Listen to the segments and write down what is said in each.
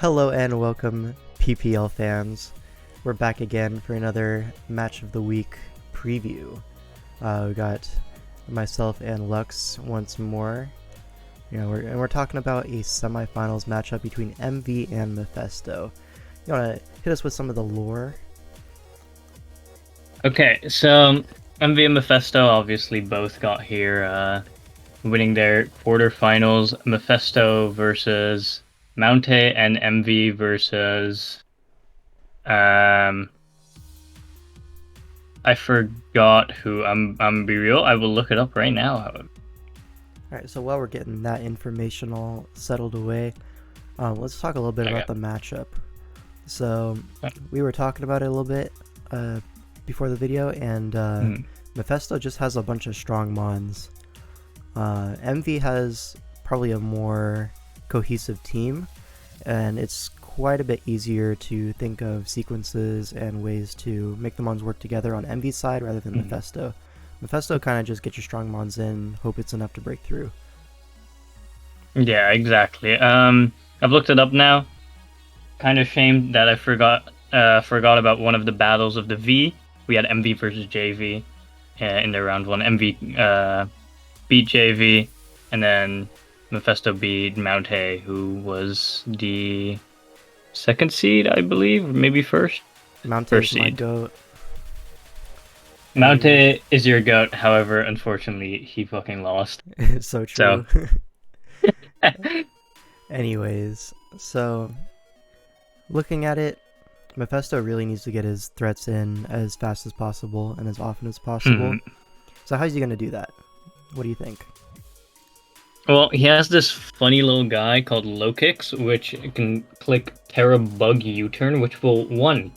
Hello and welcome, PPL fans. We're back again for another Match of the Week preview. We got myself and Lux once more. We're talking about a semifinals matchup between Emvee and Mefesto. You want to hit us with some of the lore? Okay, so Emvee and Mephisto obviously both got here, winning their quarterfinals. Mephisto versus Mounte and Emvee versus I forgot who. I'm be real. I will look it up right now. Alright, so while we're getting that information all settled away, let's talk a little bit about the matchup. So we were talking about it a little bit before the video, and Mephisto just has a bunch of strong mons. Emvee has probably a more cohesive team, and it's quite a bit easier to think of sequences and ways to make the mons work together on Emvee's side rather than Mephisto. Mephisto kind of just get your strong mons in, hope it's enough to break through. Yeah, exactly. I've looked it up now. Kind of shame that I forgot about one of the battles of the V. We had Emvee versus JV in the round one. Emvee beat JV, and then Mephisto beat Mounte, who was the second seed, I believe, or maybe first. Mounte's my goat. Mounte is your goat, however, unfortunately, he fucking lost. So true. So. Anyways, so looking at it, Mephisto really needs to get his threats in as fast as possible and as often as possible. So how's he going to do that? What do you think? Well, he has this funny little guy called Low Kicks, which can click Terra Bug U-Turn, which will, one,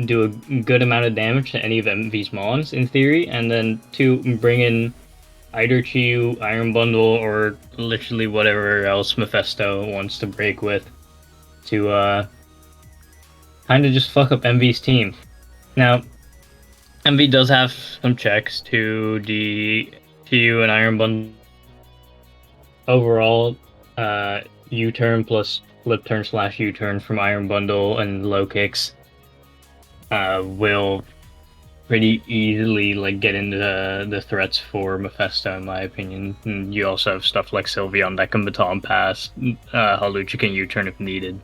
do a good amount of damage to any of Emvee's mons, in theory, and then two, bring in either Chiyu, Iron Bundle, or literally whatever else Mephisto wants to break with to kind of just fuck up Emvee's team. Now, Emvee does have some checks to the Chiyu and Iron Bundle. Overall, U-turn plus flip turn / U-turn from Iron Bundle and low kicks will pretty easily get into the threats for Mephisto, in my opinion. And you also have stuff like Sylveon that can baton pass, Halucha can U-turn if needed.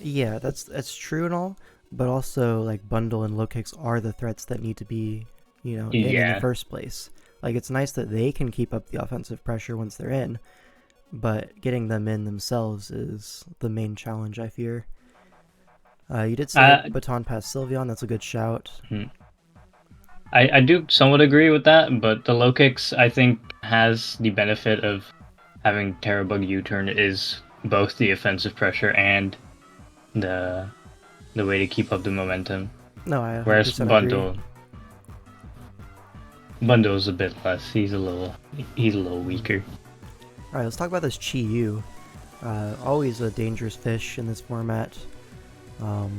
Yeah, that's true and all, but also Bundle and low kicks are the threats that need to be, in the first place. It's nice that they can keep up the offensive pressure once they're in, but getting them in themselves is the main challenge, I fear. You did say baton pass Sylveon, that's a good shout. I do somewhat agree with that, but the low kicks, I think, has the benefit of having Terra Bug U-turn is both the offensive pressure and the way to keep up the momentum. No, I 100% Whereas Bundle... agree. Bundle's a bit less. He's a little weaker. Alright, let's talk about this Chiyu. Always a dangerous fish in this format. But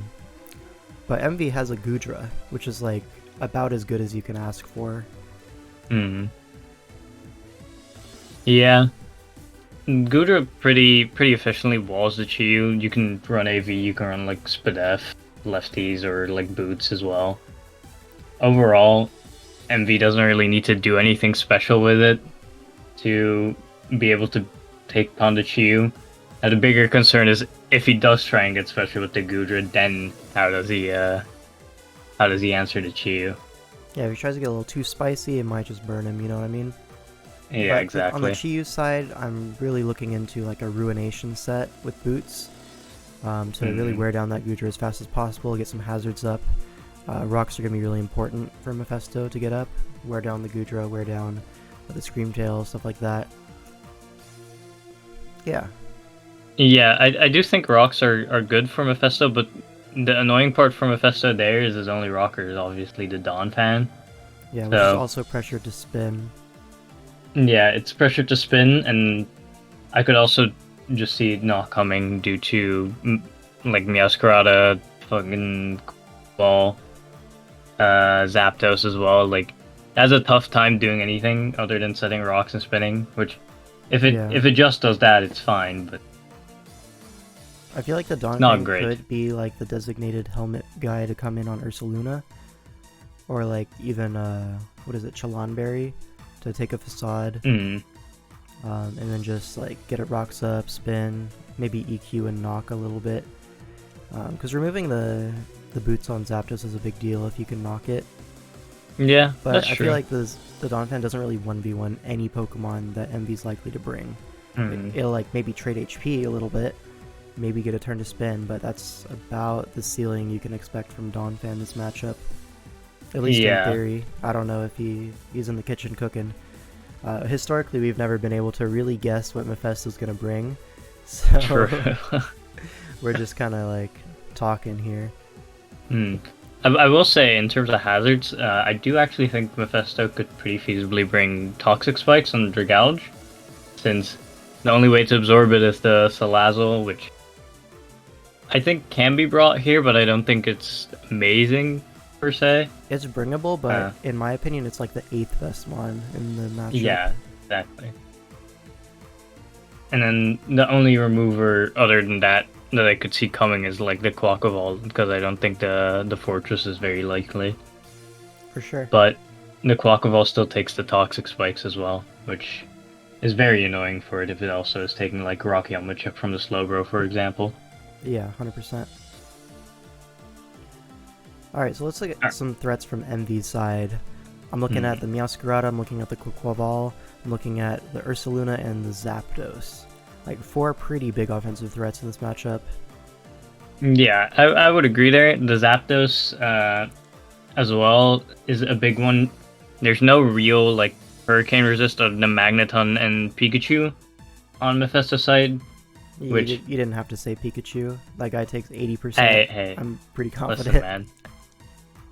Emvee has a Goodra, which is about as good as you can ask for. Yeah. Goodra pretty efficiently walls the Chiyu. You can run AV, you can run Spadef, lefties, or boots as well. Overall, Emvee doesn't really need to do anything special with it to be able to take on the Chiyu. Now the bigger concern is if he does try and get special with the Goodra, then how does he answer the Chiyu? Yeah, if he tries to get a little too spicy, it might just burn him, you know what I mean? Yeah, but exactly. On the Chiyu side, I'm really looking into a Ruination set with boots to really wear down that Goodra as fast as possible, get some hazards up. Rocks are going to be really important for Mephisto to get up. Wear down the Goodra, wear down the Screamtail, stuff like that. Yeah. Yeah, I do think rocks are good for Mephisto, but the annoying part for Mephisto there is his only rocker is obviously the Dawn Fan. Yeah, which is also pressured to spin. Yeah, it's pressured to spin, and I could also just see it not coming due to Meowscarada, fucking Ball, Zapdos as well. Has a tough time doing anything other than setting rocks and spinning. Which, if it just does that, it's fine. But I feel like the not Donphan great. could be like the designated helmet guy to come in on Ursaluna. Or like even, what is it, Chalanberry to take a facade. Mm. And then just like get it rocks up, spin, maybe EQ and knock a little bit. Because removing the boots on Zapdos is a big deal if you can knock it. Yeah, But that's I true. feel like the Donphan doesn't really 1v1 any Pokemon that Emvee's likely to bring. It'll like maybe trade HP a little bit, maybe get a turn to spin, but that's about the ceiling you can expect from Donphan this matchup. At least in theory. I don't know if he's in the kitchen cooking. Historically, we've never been able to really guess what Mephisto's gonna bring, so we're just kind of like talking here. I will say, in terms of hazards, I do actually think Mephisto could pretty feasibly bring Toxic Spikes on Dragalge, since the only way to absorb it is the Salazzle, which I think can be brought here, but I don't think it's amazing, per se. It's bringable, but in my opinion, it's like the 8th best mon in the matchup. Yeah, exactly. And then the only remover other than that I could see coming is like the Quaquaval, because I don't think the Fortress is very likely. For sure. But the Quaquaval still takes the Toxic Spikes as well, which is very annoying for it if it also is taking like Rocky Helmet Chip from the Slowbro, for example. Yeah, 100%. Alright, so let's look at some threats from Emvee's side. I'm looking at the Meowscarada, I'm looking at the Quaquaval, I'm looking at the Ursaluna and the Zapdos. Like 4 pretty big offensive threats in this matchup. Yeah, I would agree there. The Zapdos as well is a big one. There's no real like Hurricane resist of the Magneton and Pikachu on Mephisto's side. You didn't have to say Pikachu. That guy takes 80%. Hey. I'm pretty confident. Listen, man.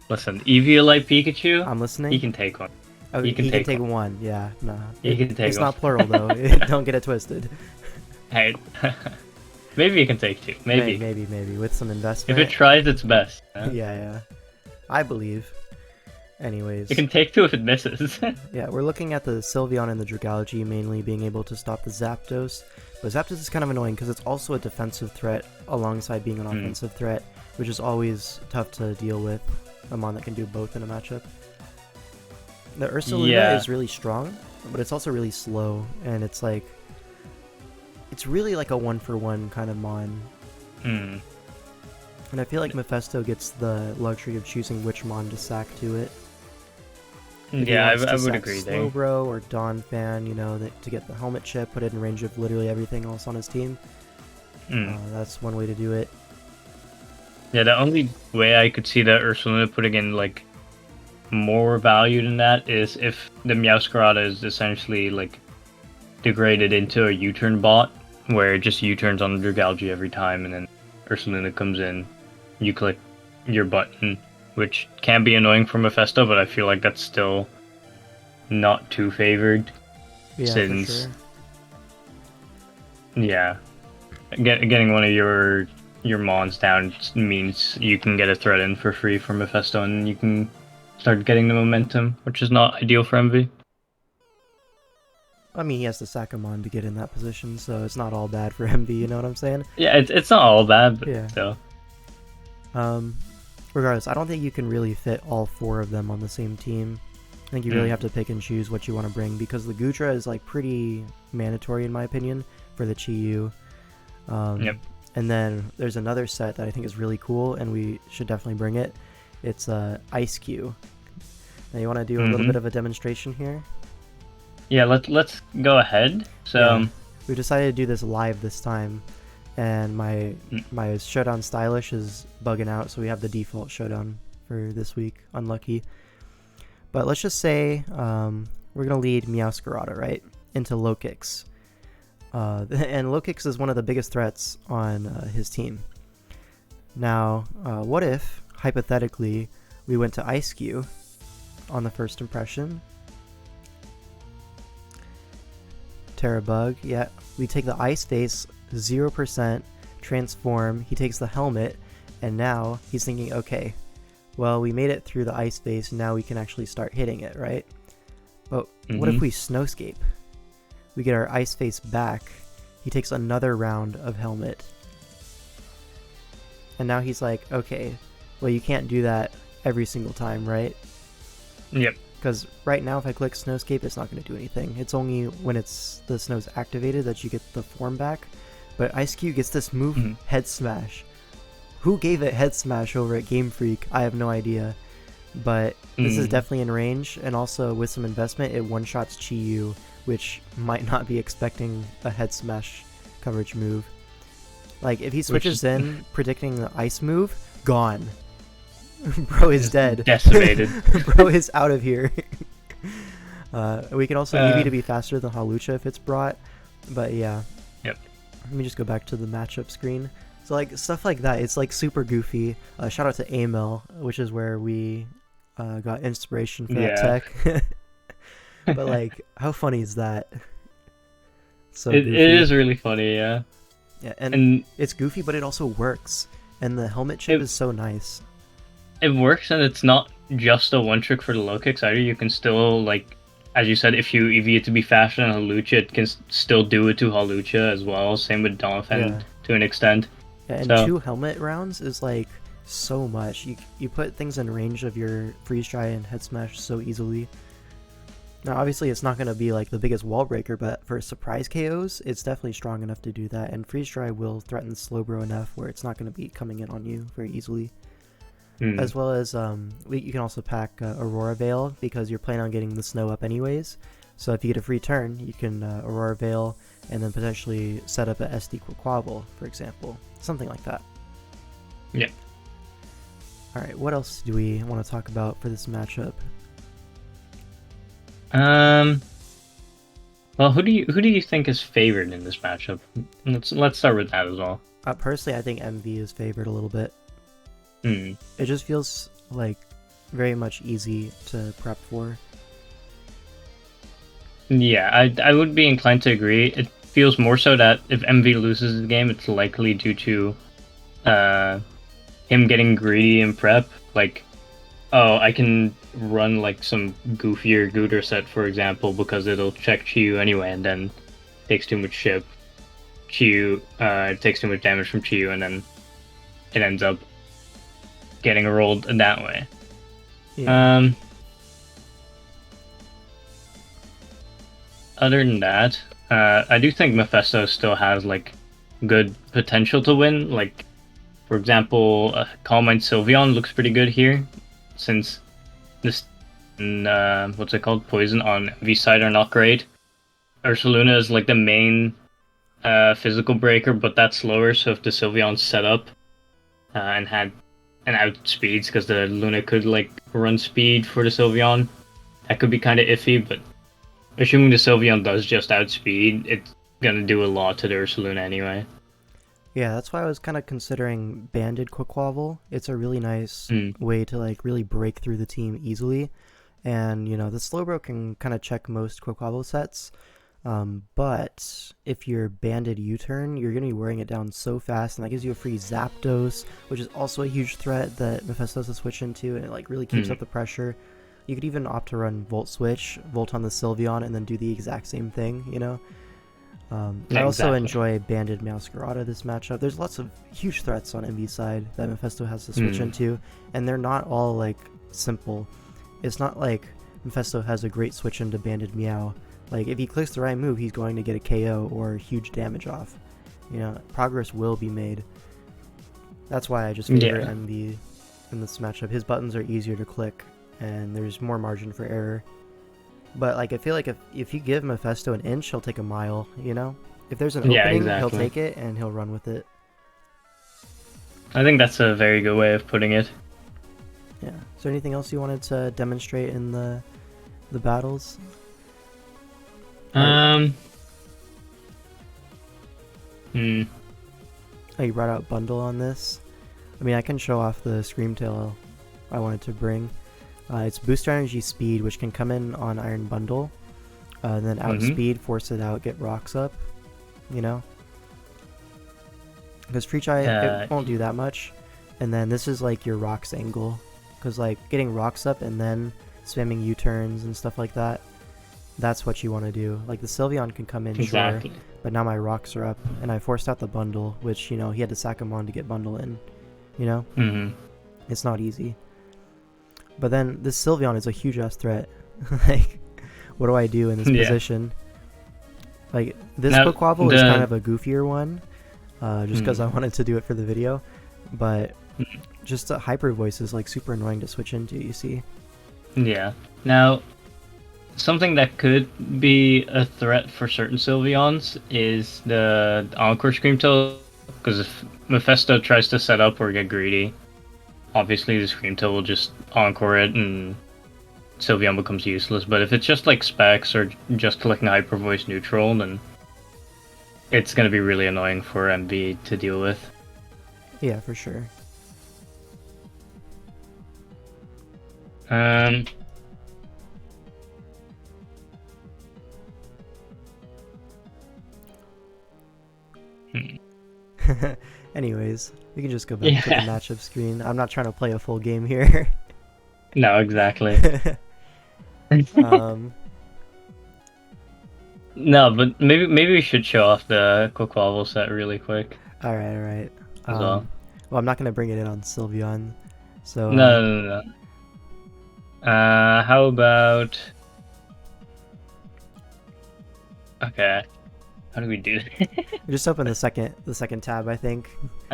Listen, Eviolite Pikachu, I'm listening. he can take one. Oh, he can take one, yeah. No. He can take it's one. not plural, though. Don't get it twisted. Hey. Maybe he can take 2. Maybe. Maybe. With some investment. If it tries its best. Yeah. I believe. Anyways. It can take 2 if it misses. Yeah, we're looking at the Sylveon and the Dragalge mainly being able to stop the Zapdos. But Zapdos is kind of annoying because it's also a defensive threat alongside being an offensive threat, which is always tough to deal with. A mon that can do both in a matchup. The Ursaluna is really strong, but it's also really slow, and it's like... It's really like a 1-for-1 kind of mon. And I feel like Mephisto gets the luxury of choosing which mon to sack to it. Yeah, I would agree there. Slowbro or Donphan, you know, to get the helmet chip, put it in range of literally everything else on his team. That's one way to do it. Yeah, the only way I could see that Ursaluna putting in like more value than that is if the Meowscarada is essentially like degraded into a U-turn bot, where it just U-turns on the Dragalge every time, and then Ursaluna comes in, you click your button, which can be annoying for Mephisto, but I feel like that's still not too favored. Yeah, since, for sure. Yeah, getting one of your mons down means you can get a threat in for free from Mephisto, and you can start getting the momentum, which is not ideal for Emvee. I mean, he has to sack a mon to get in that position, so it's not all bad for Emvee, you know what I'm saying? Yeah, it's not all bad, but still. Regardless, I don't think you can really fit all 4 of them on the same team. I think you really have to pick and choose what you want to bring, because the Goodra is like pretty mandatory in my opinion for the Chi-Yu. And then there's another set that I think is really cool, and we should definitely bring it. It's Icecue. Now you want to do a little bit of a demonstration here? Yeah, let's go ahead. So we decided to do this live this time, and my Showdown Stylish is bugging out, so we have the default Showdown for this week. Unlucky. But let's just say we're going to lead Meowscarada, right, into low kicks. And low kicks is one of the biggest threats on his team. Now, what if, hypothetically, we went to Icecue on the first impression? Terrabug, yeah. We take the Ice Face, 0%, transform, he takes the helmet, and now he's thinking, okay, well, we made it through the Ice Face, now we can actually start hitting it, right? But what if we Snowscape? We get our Ice Face back, he takes another round of helmet, and now he's like, okay, well, you can't do that every single time, right? Yep. Because right now, if I click Snowscape, it's not going to do anything. It's only when the snow's activated that you get the form back. But Icecue gets this move, Head Smash. Who gave it Head Smash over at Game Freak? I have no idea. But this is definitely in range, and also with some investment, it one-shots Chi-Yu, which might not be expecting a Head Smash coverage move. Like, if he switches in, predicting the ice move, gone. Bro is dead. Decimated. Bro is out of here. We can also Emvee to be faster than Hawlucha if it's brought, but yeah. Yep. Let me just go back to the matchup screen. So like stuff like that, it's like super goofy. Shout out to Amel, which is where we got inspiration for that tech. But like, how funny is that? So it is really funny, yeah. Yeah, and it's goofy, but it also works. And the helmet chip is so nice. It works, and it's not just a one trick for the low kicks either. You can still, like, as you said, if you EV it to be faster than Hawlucha, it can still do it to Hawlucha as well. Same with Donphan to an extent. Yeah, and 2 helmet rounds is like so much. You put things in range of your freeze dry and head smash so easily. Now, obviously, it's not going to be like the biggest wall breaker, but for surprise KOs, it's definitely strong enough to do that. And freeze dry will threaten Slowbro enough where it's not going to be coming in on you very easily. As well as you can also pack Aurora Veil because you're planning on getting the snow up anyways. So if you get a free turn, you can Aurora Veil and then potentially set up a SD Quaquavel, for example. Something like that. Yeah. Alright, what else do we want to talk about for this matchup? Well, who do you think is favored in this matchup? Let's start with that as well. Personally, I think Emvee is favored a little bit. It just feels like very much easy to prep for. Yeah, I would be inclined to agree. It feels more so that if Emvee loses the game, it's likely due to him getting greedy in prep. Like, oh, I can run like some goofier Gooter set, for example, because it'll check Chi-Yu anyway, and then takes too much ship. Chi-Yu takes too much damage from Chi-Yu, and then it ends up getting rolled that way. Yeah. Other than that, I do think Mephisto still has like good potential to win. Like, for example, Calm Mind Sylveon looks pretty good here, since this what's it called, Poison on V side are not great. Ursaluna is like the main physical breaker, but that's slower. So if the Sylveon's set up and had an outspeeds, because the Luna could like run speed for the Sylveon, that could be kind of iffy. But assuming the Sylveon does just outspeed, it's gonna do a lot to the Ursaluna anyway. Yeah, that's why I was kind of considering Banded Quaquavel. It's a really nice way to like really break through the team easily. And, you know, the Slowbro can kind of check most Quaquavel sets. But if you're Banded U-turn, you're going to be wearing it down so fast, and that gives you a free Zapdos, which is also a huge threat that Mephisto has to switch into, and it like really keeps up the pressure. You could even opt to run Volt Switch, Volt on the Sylveon, and then do the exact same thing, you know? I also enjoy Banded Meowscarada this matchup. There's lots of huge threats on Emvee's side that Mephisto has to switch into, and they're not all like simple. It's not like Mephisto has a great switch into Banded Meow. Like, if he clicks the right move, he's going to get a KO or huge damage off. You know, progress will be made. That's why I just favor Emvee in this matchup. His buttons are easier to click, and there's more margin for error. But, like, I feel like if you give Mephisto an inch, he'll take a mile, you know? If there's an opening, he'll take it, and he'll run with it. I think that's a very good way of putting it. Yeah. Is there anything else you wanted to demonstrate in the battles? Oh, you brought out Bundle on this. I mean, I can show off the Screamtail I wanted to bring. It's Booster Energy Speed, which can come in on Iron Bundle, and then Outspeed, force it out, get rocks up, you know? Because Free Try, it won't do that much. And then this is like your rocks angle, because like getting rocks up and then spamming U-turns and stuff like that, that's what you want to do. Like the Sylveon can come in, sure, but now my rocks are up, and I forced out the bundle, which, you know, he had to sack him on to get bundle in. you know? Mm-hmm. It's not easy. But then this Sylveon is a huge ass threat. Like, what do I do in this position? Like, this Quaquaval is kind of a goofier one, just because I wanted to do it for the video. But just a Hyper Voice is like super annoying to switch into, you see? Yeah. Now, something that could be a threat for certain Sylveons is the Encore Screamtail, because if Mephisto tries to set up or get greedy, obviously the Screamtail will just Encore it and Sylveon becomes useless. But if it's just like Specs or just collecting Hyper Voice neutral, then it's going to be really annoying for Emvee to deal with. Yeah, for sure. Anyways, we can just go back to the matchup screen. I'm not trying to play a full game here. No, exactly. No, but maybe we should show off the Quaquaval set really quick. Alright. Well, I'm not gonna bring it in on Sylveon. So no. How about? Okay, how do we do this? Just open the second tab, I think.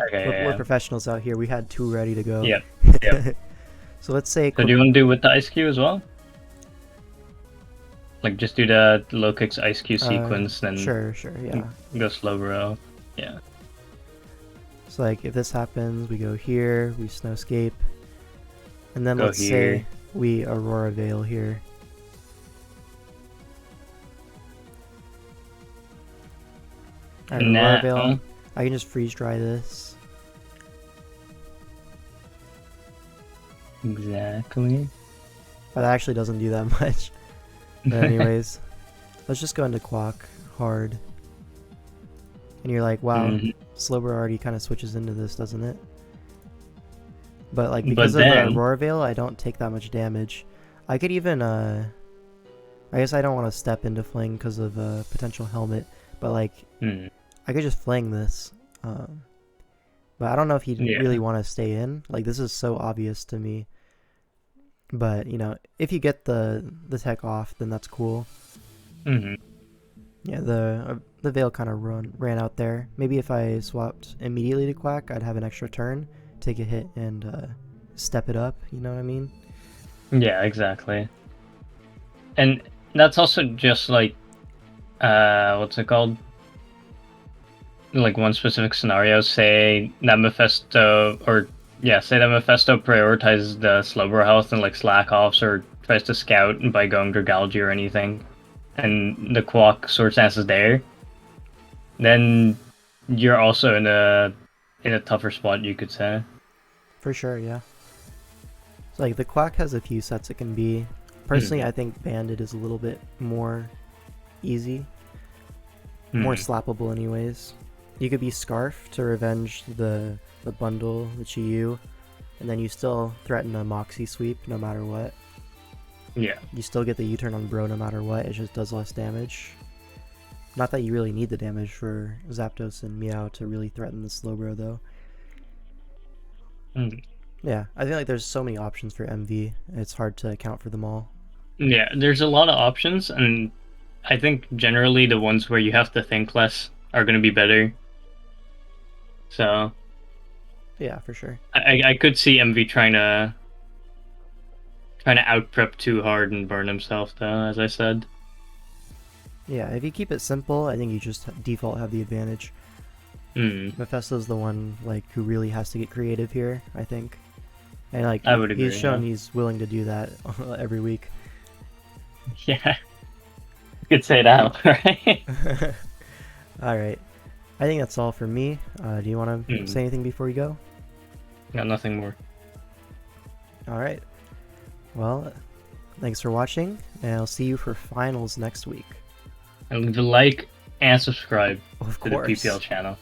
Okay, we're professionals out here. We had 2 ready to go. Yep. So let's say. So do you want to do with the Icecue as well? Like just do the low kicks Icecue sequence, then sure, yeah. Go slow bro. Yeah. So like if this happens, we go here, we Snowscape, and then let's here. say we Aurora Veil here. Alright, Aurora Veil. I can just freeze dry this. Exactly. But that actually doesn't do that much. But anyways, let's just go into Quack hard. And you're like, wow, Slowbro already kind of switches into this, doesn't it? But like because of the Aurora Veil, I don't take that much damage. I could even, I guess I don't want to step into Fling because of potential helmet. But like, I could just Fling this. But I don't know if you'd really want to stay in. Like this is so obvious to me. But, you know, if you get the tech off, then that's cool. Yeah, the Veil kind of ran out there. Maybe if I swapped immediately to Quack, I'd have an extra turn, take a hit, and step it up, you know what I mean? Yeah, exactly. And that's also just like, what's it called? Like one specific scenario, say that Mephisto, say that Mephisto prioritizes the Slowbro health and like slack offs or tries to scout by going Dragalge or anything, and the Quack Sword Stance is there, then you're also in a tougher spot, you could say. For sure, yeah. So, like the Quack has a few sets it can be. Personally, I think Bandit is a little bit more easy, more slappable, anyways. You could be Scarf to revenge the bundle, the Chiyu, and then you still threaten a Moxie sweep no matter what. Yeah. You still get the U-turn on Bro no matter what, it just does less damage. Not that you really need the damage for Zapdos and Meow to really threaten the Slowbro though. Yeah, I feel like there's so many options for Emvee, it's hard to account for them all. Yeah, there's a lot of options, and I think generally the ones where you have to think less are going to be better. So yeah, for sure. I could see Emvee trying to out prep too hard and burn himself though, as I said. Yeah, if you keep it simple, I think you just default have the advantage. Mephisto's the one like who really has to get creative here, I think. And like I would agree, he's shown he's willing to do that every week. Yeah. You could say that, right? Alright. I think that's all for me. Do you want to say anything before we go? No, nothing more. Alright. Well, thanks for watching, and I'll see you for finals next week. And leave a like and subscribe Of to course. the PPL channel.